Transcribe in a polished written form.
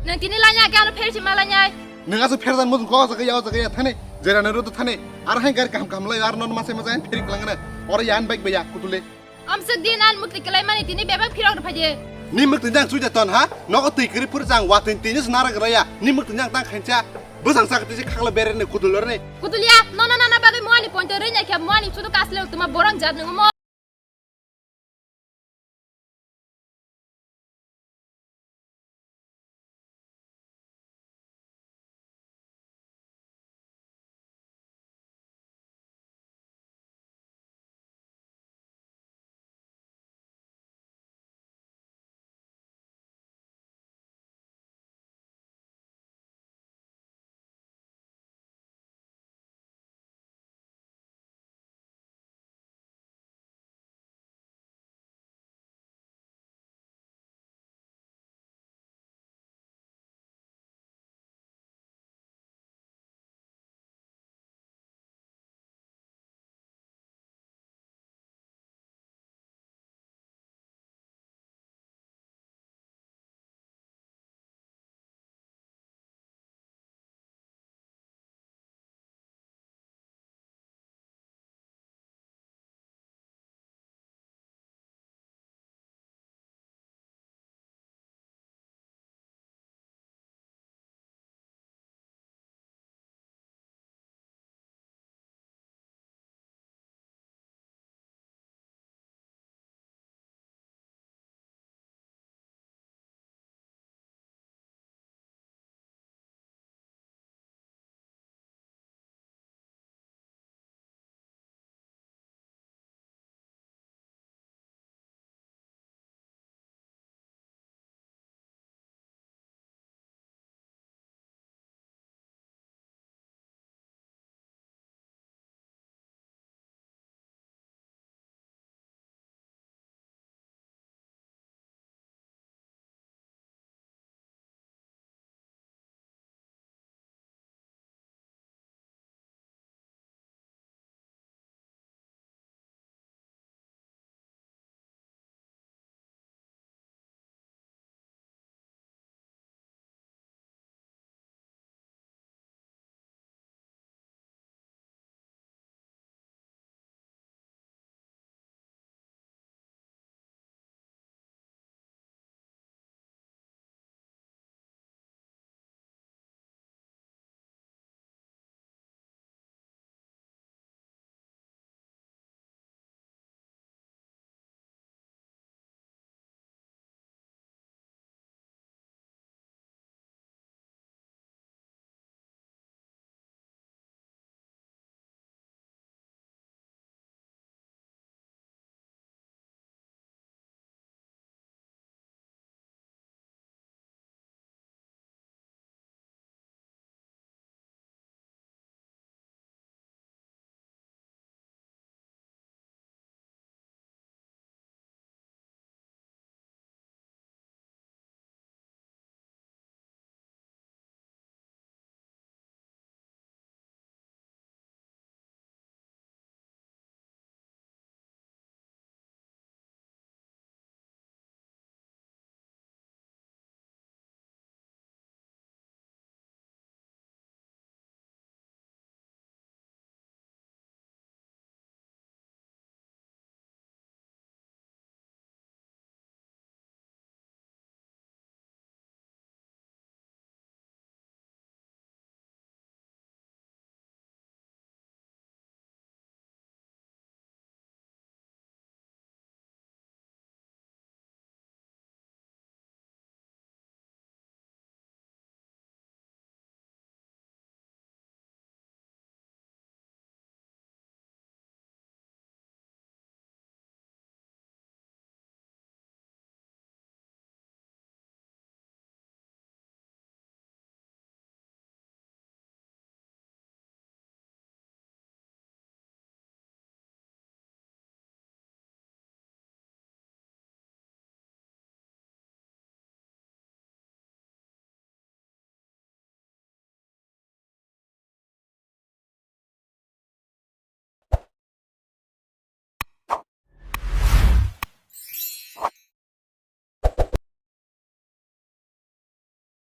Nang tini lanya kan fer si malanya. Neng asu fer dan mudun ko jaga thane jera na rodo thane ar hain gar kam lai ar non mase masain fer klangana or yan baik baya kutule Am sek dinan mukti kalai mani tini bebak firok phaje. ni mak tinjang suja ton ha no ko tui kri pur jang wa tin tinis nara graya ni mak tinjang tang khancha busang sak tisi khakla bere ne kudulor ne Kutulia, no bagai muani ponto renya kya muani sudu kasle tuma borang jad nungu mo.